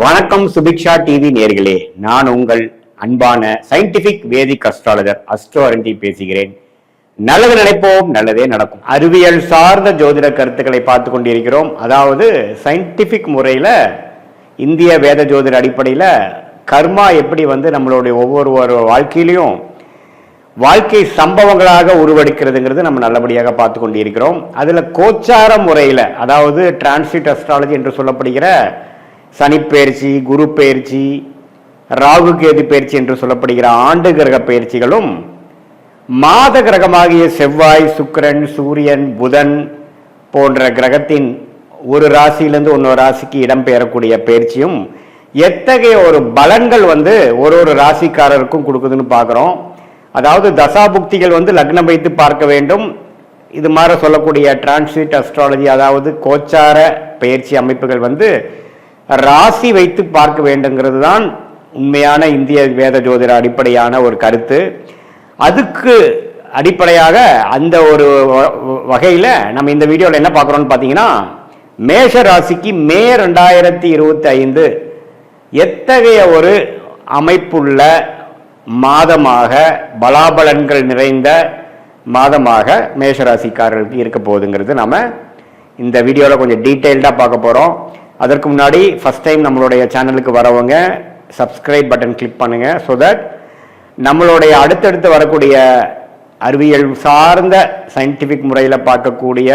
வணக்கம் சுபிக்ஷா டிவி நேர்களே, நான் உங்கள் அன்பான சயின்டிபிக் வேதிக் அஸ்ட்ராலஜர் அஸ்ட்ரோரண்டி பேசுகிறேன். நல்லது நினைப்போம், நல்லதே நடக்கும். அறிவியல் சார்ந்த ஜோதிட கருத்துக்களை பார்த்து கொண்டிருக்கிறோம். அதாவது சயின்டிபிக் முறையில் இந்திய வேத ஜோதிட அடிப்படையில் கர்மா எப்படி நம்மளுடைய ஒவ்வொரு வாழ்க்கையிலையும் வாழ்க்கை சம்பவங்களாக உருவெடுக்கிறதுங்கிறது நம்ம நல்லபடியாக பார்த்து கொண்டிருக்கிறோம். அதில் கோச்சார முறையில், அதாவது டிரான்சிட் அஸ்ட்ராலஜி என்று சொல்லப்படுகிற சனிப்பெயர்ச்சி, குரு பெயர்ச்சி, ராகு கேது பெயர்ச்சி என்று சொல்லப்படுகிற ஆண்டு கிரக பெயர்ச்சிகளும், மாத கிரகமாகிய செவ்வாய், சுக்கிரன், சூரியன், புதன் போன்ற கிரகத்தின் ஒரு ராசியிலிருந்து இன்னொரு ராசிக்கு இடம்பெயரக்கூடிய பயிற்சியும் எத்தகைய ஒரு பலன்கள் ஒரு ராசிக்காரருக்கும் கொடுக்குதுன்னு பார்க்குறோம். அதாவது தசாபுக்திகள் லக்னம் வைத்து பார்க்க வேண்டும். இது மாதிரி சொல்லக்கூடிய டிரான்சிட் அஸ்ட்ராலஜி, அதாவது கோச்சார பயிற்சி அமைப்புகள் ராசி வைத்து பார்க்க வேண்டுங்கிறது தான் உண்மையான இந்திய வேத ஜோதிட அடிப்படையான ஒரு கருத்து. அதுக்கு அடிப்படையாக அந்த ஒரு வகையில் நம்ம இந்த வீடியோவில் என்ன பார்க்குறோம்னு பார்த்தீங்கன்னா, மேஷ ராசிக்கு மே 2025 எத்தகைய ஒரு அமைப்புள்ள மாதமாக, பலாபலன்கள் நிறைந்த மாதமாக மேஷராசிக்காரர்களுக்கு இருக்க போகுதுங்கிறது நம்ம இந்த வீடியோவில் கொஞ்சம் டீட்டெயில்டாக பார்க்க போகிறோம். அதற்கு முன்னாடி ஃபர்ஸ்ட் டைம் நம்மளுடைய சேனலுக்கு வரவங்க சப்ஸ்கிரைப் பட்டன் கிளிக் பண்ணுங்க. ஸோ தட் நம்மளுடைய அடுத்தடுத்து வரக்கூடிய அறிவியல் சார்ந்த சயின்டிஃபிக் முறையில் பார்க்கக்கூடிய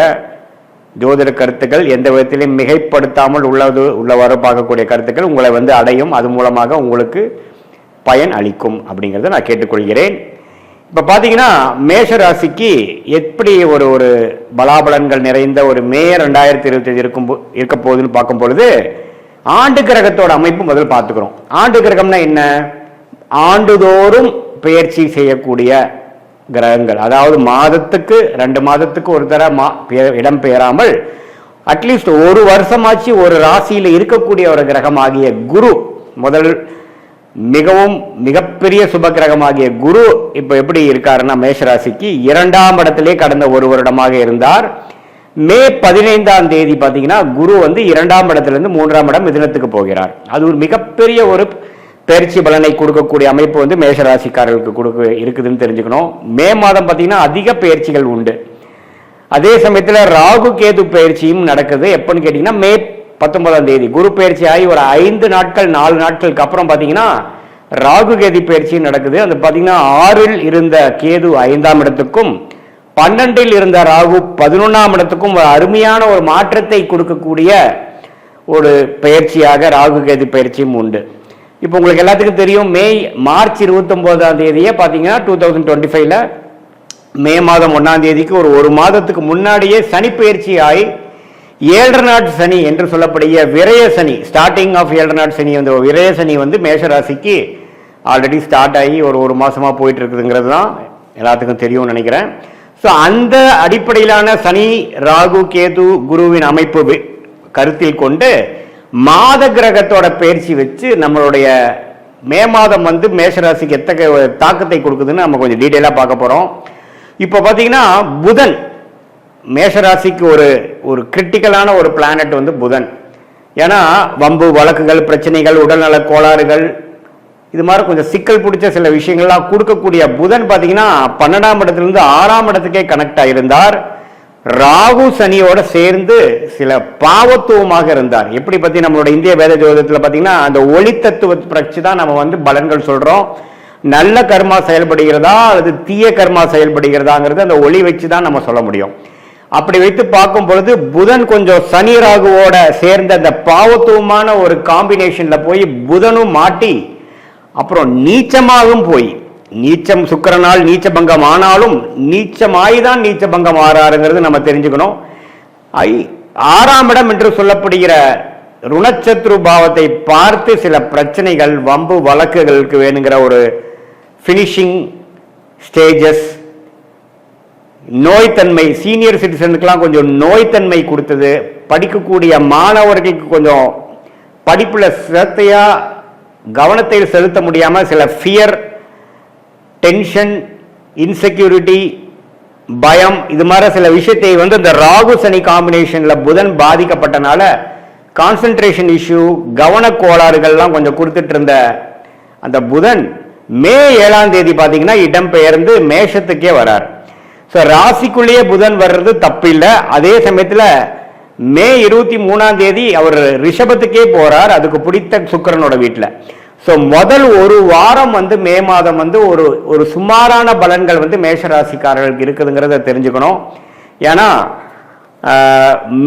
ஜோதிட கருத்துக்கள் எந்த விதத்திலையும் மிகைப்படுத்தாமல் உள்ளவாறு பார்க்கக்கூடிய கருத்துக்கள் உங்களை அடையும். அது மூலமாக உங்களுக்கு பயன் அளிக்கும் அப்படிங்கிறத நான் கேட்டுக்கொள்கிறேன். இப்போ பார்த்தீங்கன்னா, மேஷ ராசிக்கு எப்படி ஒரு பலாபலன்கள் நிறைந்த ஒரு மே 2025 இருக்க போகுதுன்னு பார்க்கும் பொழுது, ஆண்டு கிரகத்தோட அமைப்பு முதல் பார்த்துக்கிறோம். ஆண்டு கிரகம்னா என்ன? ஆண்டுதோறும் பெயர்ச்சி செய்யக்கூடிய கிரகங்கள். அதாவது மாதத்துக்கு 2 மாதத்துக்கு ஒரு தடவை இடம் பெயராமல் அட்லீஸ்ட் ஒரு வருஷமாச்சு ஒரு ராசியில் இருக்கக்கூடிய ஒரு கிரகமாகிய குரு, முதல் மிகப்பெரிய சுப கிரகமாகிய குரு இப்ப எப்படி இருக்காருன்னா, மேஷராசிக்கு 2ஆம் இடத்திலே கடந்த ஒரு வருடமாக இருந்தார். மே 15ஆம் தேதி பாத்தீங்கன்னா குரு 2ஆம் இடத்திலிருந்து 3ஆம் இடம் மிதுனத்துக்கு போகிறார். அது ஒரு மிகப்பெரிய ஒரு பயிற்சி பலனை கொடுக்கக்கூடிய அமைப்பு மேஷராசிக்காரர்களுக்கு இருக்குதுன்னு தெரிஞ்சுக்கணும். மே மாதம் பாத்தீங்கன்னா அதிக பயிற்சிகள் உண்டு. அதே சமயத்தில் ராகு கேது பயிற்சியும் நடக்குது. எப்பன்னு கேட்டீங்கன்னா, மே 19ஆம் தேதி குரு பயிற்சி ஆகி ஒரு 5 நாட்கள் 4 நாட்களுக்கு அப்புறம் பார்த்தீங்கன்னா ராகு கேது பயிற்சி நடக்குது. அது பார்த்தீங்கன்னா 6இல் இருந்த கேது 5ஆம் இடத்துக்கும் 12இல் இருந்த ராகு 11ஆம் இடத்துக்கும் ஒரு அருமையான ஒரு மாற்றத்தை கொடுக்கக்கூடிய ஒரு பயிற்சியாக ராகு கேது பயிற்சியும் உண்டு. இப்போ உங்களுக்கு எல்லாத்துக்கும் தெரியும், மார்ச் 29ஆம் தேதியே பார்த்தீங்கன்னா 2025ல மே மாதம் 1ஆம் தேதிக்கு ஒரு மாதத்துக்கு முன்னாடியே சனி பயிற்சி ஆகி 7 நாட்டு சனி என்று சொல்லக்கூடிய விரய சனி, ஸ்டார்டிங் ஆஃப் 7 நாட்டு சனி, விரய சனி மேஷராசிக்கு ஆல்ரெடி ஸ்டார்ட் ஆகி ஒரு மாசமா போயிட்டு இருக்குதுங்கிறது தான் எல்லாத்துக்கும் தெரியும்னு நினைக்கிறேன். ஸோ அந்த அடிப்படையிலான சனி, ராகு, கேது, குருவின் அமைப்பு கருத்தில் கொண்டு மாத கிரகத்தோட பயிற்சி வச்சு நம்மளுடைய மே மாதம் மேஷராசிக்கு எத்தகைய தாக்கத்தை கொடுக்குதுன்னு நம்ம கொஞ்சம் டீட்டெயிலாக பார்க்க போறோம். இப்போ பார்த்தீங்கன்னா, புதன் மேஷராசிக்கு ஒரு கிரிட்டிக்கலான ஒரு பிளானட் புதன். ஏன்னா வம்பு வழக்குகள், பிரச்சனைகள், உடல்நல கோளாறுகள், இது மாதிரி கொஞ்சம் சிக்கல் பிடிச்ச சில விஷயங்கள்லாம் கொடுக்கக்கூடிய புதன் பார்த்தீங்கன்னா 12ஆம் இடத்திலிருந்து 6ஆம் இடத்துக்கே கனெக்ட் ஆகியிருந்தார். ராகு சனியோட சேர்ந்து சில பாவத்துவமாக இருந்தார். எப்படி பத்தி நம்மளோட இந்திய வேத ஜோதிடத்தில் பார்த்தீங்கன்னா, அந்த ஒளி தத்துவ பற்றி தான் நம்ம பலன்கள் சொல்றோம். நல்ல கர்மா செயல்படுகிறதா அல்லது தீய கர்மா செயல்படுகிறதாங்கிறது அந்த ஒளி வச்சு தான் நம்ம சொல்ல முடியும். அப்படி வைத்து பார்க்கும் பொழுது புதன் கொஞ்சம் சனி ராகுவோட சேர்ந்த அந்த பாவத்துவமான ஒரு காம்பினேஷன்ல போய் புதனும் மாட்டி, அப்புறம் நீச்சமாகவும் போய், நீச்சம் சுக்கிரனால் நீச்ச பங்கம் ஆனாலும் நீச்சமாய்தான் நீச்ச பங்கம் ஆறாருங்கிறது நம்ம தெரிஞ்சுக்கணும். 6ஆம் இடம் என்று சொல்லப்படுகிற ருணச்சத்ரு பாவத்தை பார்த்து சில பிரச்சனைகள், வம்பு வழக்குகளுக்கு வேணுங்கிற ஒரு பினிஷிங் ஸ்டேஜஸ், நோய்த்தன்மை, சீனியர் சிட்டிசனுக்கெல்லாம் கொஞ்சம் நோய்த்தன்மை கொடுத்தது. படிக்கக்கூடிய மாணவர்களுக்கு கொஞ்சம் படிப்புல சிரத்தையா கவனத்தை செலுத்த முடியாம சில ஃபியர், டென்ஷன், இன்செக்யூரிட்டி, பயம், இது மாதிரி சில விஷயத்தை இந்த ராகு சனி காம்பினேஷன்ல புதன் பாதிக்கப்பட்டனால கான்சென்ட்ரேஷன் இஷ்யூ, கவன கோளாறுகள்லாம் கொஞ்சம் கொடுத்துட்டு இருந்த அந்த புதன் மே 7ஆம் தேதி பார்த்தீங்கன்னா இடம்பெயர்ந்து மேஷத்துக்கே வரார். ஸோ ராசிக்குள்ளேயே புதன் வர்றது தப்பு இல்லை. அதே சமயத்தில் மே 23ஆம் தேதி அவர் ரிஷபத்துக்கே போறார், அதுக்கு பிடித்த சுக்கிரனோட வீட்டில். ஸோ முதல் ஒரு வாரம் வந்து மே மாதம் வந்து ஒரு சுமாரான பலன்கள் வந்து மேஷராசிக்காரர்களுக்கு இருக்குதுங்கிறத தெரிஞ்சுக்கணும். ஏன்னா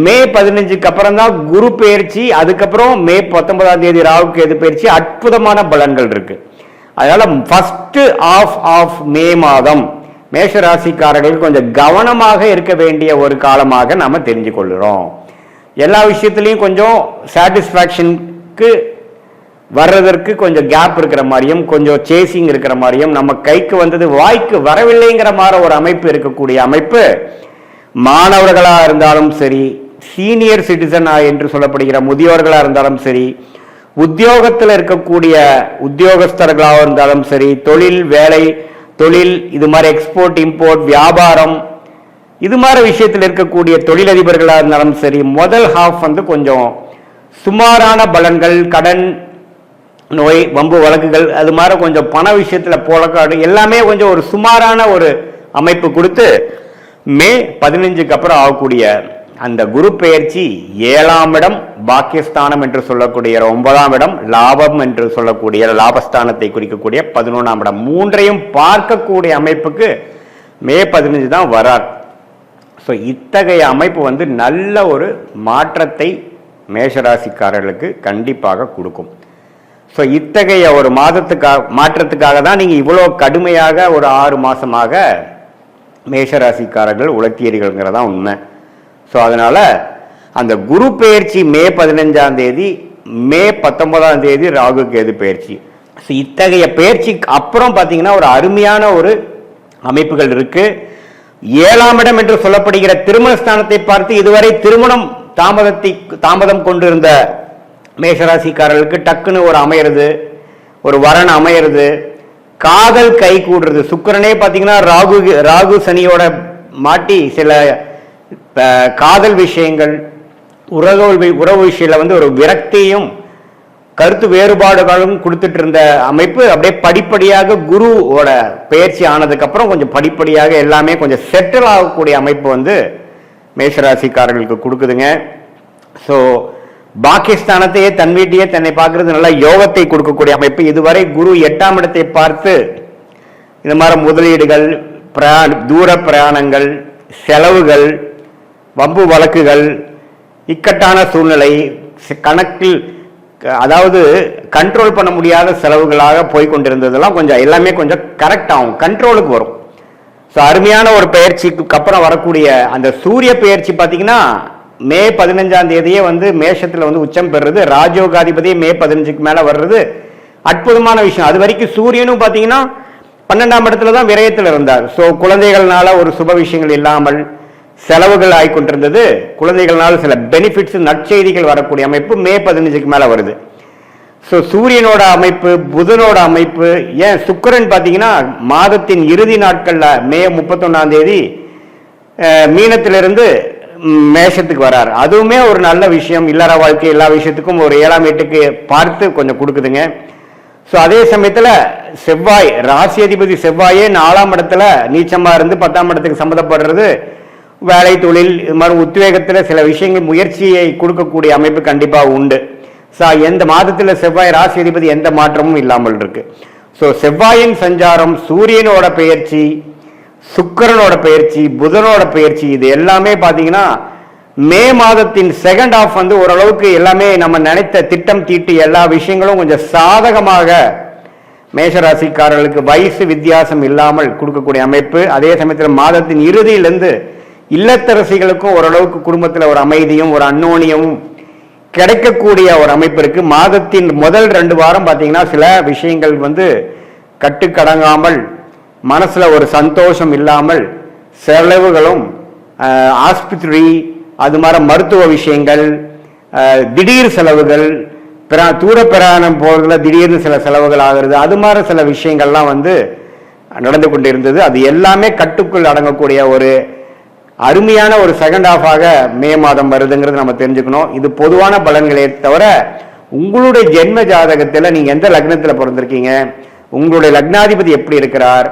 மே 15க்கு அப்புறம் தான் குரு பயிற்சி, அதுக்கப்புறம் மே 19ஆம் தேதி ராகு கேது பயிற்சி, அற்புதமான பலன்கள் இருக்கு. அதனால ஃபர்ஸ்ட் ஆஃப் மே மாதம் மேஷராசிக்காரர்களுக்கு கொஞ்சம் கவனமாக இருக்க வேண்டிய ஒரு காலமாக நாம தெரிஞ்சு கொள்கிறோம். எல்லா விஷயத்திலையும் கொஞ்சம் சாட்டிஸ்ஃபேக்ஷனுக்கு வர்றதற்கு கொஞ்சம் கேப் இருக்கிற மாதிரியும், கொஞ்சம் சேசிங் இருக்கிற மாதிரியும், நம்ம கைக்கு வந்தது வாய்க்கு வரவில்லைங்கிற மாதிரி ஒரு அமைப்பு இருக்கக்கூடிய அமைப்பு மாணவர்களாக இருந்தாலும் சரி, சீனியர் சிட்டிசன் என்று சொல்லப்படுகிற முதியோர்களாக இருந்தாலும் சரி, உத்தியோகத்தில் இருக்கக்கூடிய உத்தியோகஸ்தர்களாக இருந்தாலும் சரி, தொழில் இது மாதிரி எக்ஸ்போர்ட் இம்போர்ட் வியாபாரம் இது மாதிரி விஷயத்தில் இருக்கக்கூடிய தொழிலதிபர்களாக இருந்தாலும் சரி, முதல் ஹாஃப் வந்து கொஞ்சம் சுமாரான பலன்கள், கடன் நோய் வம்பு வழக்குகள் அது மாதிரி கொஞ்சம் பண விஷயத்தில் போலக்காடு எல்லாமே கொஞ்சம் ஒரு சுமாரான ஒரு அமைப்பு கொடுத்து மே 15க்கு அப்புறம் ஆகக்கூடிய அந்த குரு பெயர்ச்சி 7ஆம் இடம் பாக்கியஸ்தானம் என்று சொல்லக்கூடிய 9ஆம் இடம் லாபம் என்று சொல்லக்கூடிய லாபஸ்தானத்தை குறிக்கக்கூடிய 11ஆம் இடம் மூன்றையும் பார்க்கக்கூடிய அமைப்புக்கு மே 15 தான் வரார். ஸோ இத்தகைய அமைப்பு வந்து நல்ல ஒரு மாற்றத்தை மேஷராசிக்காரர்களுக்கு கண்டிப்பாக கொடுக்கும். ஸோ இத்தகைய ஒரு மாற்றத்துக்காக தான் நீங்கள் இவ்வளோ கடுமையாக ஒரு 6 மாதமாக மேஷராசிக்காரர்கள் உழைத்தீர்கள்ங்கிறதான் உண்மை. ஸோ அதனால அந்த குரு பெயர்ச்சி மே 15ஆம் தேதி, மே 19ஆம் தேதி ராகு கேது பெயர்ச்சி. ஸோ இத்தகைய பெயர்ச்சிக்கு அப்புறம் பார்த்தீங்கன்னா ஒரு அருமையான ஒரு அமைப்புகள் இருக்கு. 7ஆம் இடம் என்று சொல்லப்படுகிற திருமணஸ்தானத்தை பார்த்து இதுவரை திருமணம் தாமதம் கொண்டிருந்த மேஷராசிக்காரர்களுக்கு டக்குன்னு ஒரு அமையிறது, ஒரு வரன் அமையிறது, காதல் கை கூடுறது. சுக்கிரனே பார்த்தீங்கன்னா ராகு சனியோட மாட்டி சில காதல் விஷயங்கள், உறவு விஷயத்தில் வந்து ஒரு விரக்தியும் கருத்து வேறுபாடுகளும் கொடுத்துட்டு இருந்த அமைப்பு அப்படியே படிப்படியாக குருவோட பயிற்சி ஆனதுக்கு அப்புறம் கொஞ்சம் படிப்படியாக எல்லாமே கொஞ்சம் செட்டில் ஆகக்கூடிய அமைப்பு வந்து மேஷராசிக்காரர்களுக்கு கொடுக்குதுங்க. ஸோ பாகிஸ்தானத்தையே தன் வீட்டையே தன்னை பார்க்கறது நல்ல யோகத்தை கொடுக்கக்கூடிய அமைப்பு. இதுவரை குரு 8ஆம் இடத்தை பார்த்து இந்த மாதிரி முதலீடுகள், தூர பிரயாணங்கள், செலவுகள், வம்பு வழக்குகள், இக்கட்டான சூழ்நிலை, கணக்கில் அதாவது கண்ட்ரோல் பண்ண முடியாத செலவுகளாக போய்கொண்டிருந்ததெல்லாம் கொஞ்சம் எல்லாமே கொஞ்சம் கரெக்ட் ஆகும், கண்ட்ரோலுக்கு வரும். ஸோ அருமையான ஒரு பயிற்சிக்கு அப்புறம் வரக்கூடிய அந்த சூரிய பயிற்சி பார்த்தீங்கன்னா மே 15ஆம் தேதியே வந்து மேஷத்தில் வந்து உச்சம் பெறுறது, ராஜயோகாதிபதி மே 15க்கு மேலே வர்றது அற்புதமான விஷயம். அது வரைக்கும் சூரியனும் பார்த்தீங்கன்னா 12ஆம் இடத்துல தான் விரயத்தில் இருந்தார். ஸோ குழந்தைகள்னால ஒரு சுப விஷயங்கள் இல்லாமல் செலவுகள் ஆகிக்கொண்டிருந்தது. குழந்தைகள்னால சில பெனிஃபிட்ஸ் நற்செய்திகள் வரக்கூடிய அமைப்பு மே 15க்கு மேலே வருது. ஸோ சூரியனோட அமைப்பு, புதனோட அமைப்பு, ஏன் சுக்கிரன் பார்த்தீங்கன்னா மாதத்தின் இறுதி நாட்களில் மே 31ஆம் தேதி மீனத்திலிருந்து மேஷத்துக்கு வரார். அதுவுமே ஒரு நல்ல விஷயம். இல்லற வாழ்க்கை எல்லா விஷயத்துக்கும் ஒரு 7ஆம் வீட்டுக்கு பார்த்து கொஞ்சம் கொடுக்குதுங்க. ஸோ அதே சமயத்தில் செவ்வாய், ராசி அதிபதி செவ்வாயே 4ஆம் இடத்துல நீச்சமாக இருந்து 10ஆம் இடத்துக்கு சம்மந்தப்படுறது வேலை, தொழில், இது மாதிரி உத்வேகத்தில் சில விஷயங்கள் முயற்சியை கொடுக்கக்கூடிய அமைப்பு கண்டிப்பாக உண்டு. ஸோ எந்த மாதத்தில் செவ்வாய் ராசி அதிபதி எந்த மாற்றமும் இல்லாமல் இருக்கு. ஸோ செவ்வாயின் சஞ்சாரம், சூரியனோட பெயர்ச்சி, சுக்கிரனோட பயிற்சி, புதனோட பயிற்சி, இது எல்லாமே பார்த்தீங்கன்னா மே மாதத்தின் செகண்ட் ஹாஃப் வந்து ஓரளவுக்கு எல்லாமே நம்ம நினைத்த திட்டம் தீட்டி எல்லா விஷயங்களும் கொஞ்சம் சாதகமாக மேஷராசிக்காரர்களுக்கு வயசு வித்தியாசம் இல்லாமல் கொடுக்கக்கூடிய அமைப்பு. அதே சமயத்தில் மாதத்தின் இறுதியிலிருந்து இல்லத்தரசிகளுக்கும் ஓரளவுக்கு குடும்பத்தில் ஒரு அமைதியும் ஒரு அன்னோனியமும் கிடைக்கக்கூடிய ஒரு அமைப்பு இருக்கு. மாதத்தின் முதல் 2 வாரம் பார்த்தீங்கன்னா சில விஷயங்கள் வந்து கட்டுக்கடங்காமல், மனசுல ஒரு சந்தோஷம் இல்லாமல், செலவுகளும் ஆஸ்பத்திரி அது மாதிரி மருத்துவ விஷயங்கள், திடீர் செலவுகள், தூர பிரயாணம் போகிறதுல திடீர்னு சில செலவுகள் ஆகிறது, அது மாதிரி சில விஷயங்கள்லாம் வந்து நடந்து கொண்டிருந்தது. அது எல்லாமே கட்டுக்குள் அடங்கக்கூடிய ஒரு அருமையான ஒரு செகண்ட் ஹாஃபாக மே மாதம் வருதுங்கிறது நம்ம தெரிஞ்சுக்கணும். இது பொதுவான பலன்களே தவிர உங்களுடைய ஜென்ம ஜாதகத்தில் நீங்க எந்த லக்னத்தில் பிறந்திருக்கீங்க, உங்களுடைய லக்னாதிபதி எப்படி இருக்கிறார்,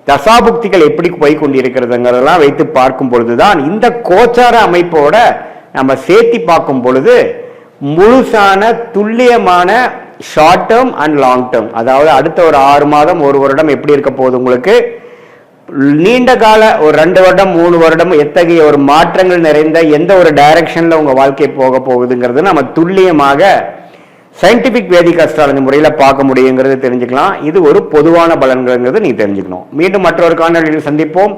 தசாபுக்திகள் எப்படி போய் கொண்டிருக்கிறதுங்கிறதெல்லாம் வைத்து பார்க்கும் பொழுதுதான் இந்த கோச்சார அமைப்போட நம்ம சேர்த்தி பார்க்கும் பொழுது முழுசான துல்லியமான short term and long term, அதாவது அடுத்த ஒரு 6 மாதம் 1 வருடம் எப்படி இருக்க போகுது, உங்களுக்கு நீண்ட கால ஒரு 2 வருடம் 3 வருடம் எத்தகைய ஒரு மாற்றங்கள் நிறைந்த எந்த ஒரு டைரக்ஷன்ல உங்க வாழ்க்கை போக போகுதுங்கிறது நம்ம துல்லியமாக சயின்டிபிக் வேதிக் அஸ்ட்ராலஜி முறையில் பார்க்க முடியுங்கிறது தெரிஞ்சுக்கலாம். இது ஒரு பொதுவான பலன்கிறது நீ தெரிஞ்சுக்கணும். மீண்டும் மற்றொரு காணொலியில் சந்திப்போம்.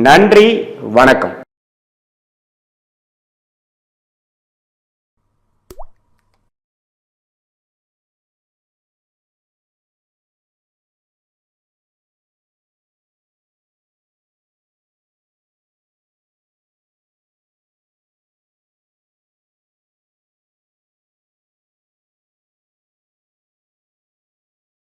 நன்றி, வணக்கம்.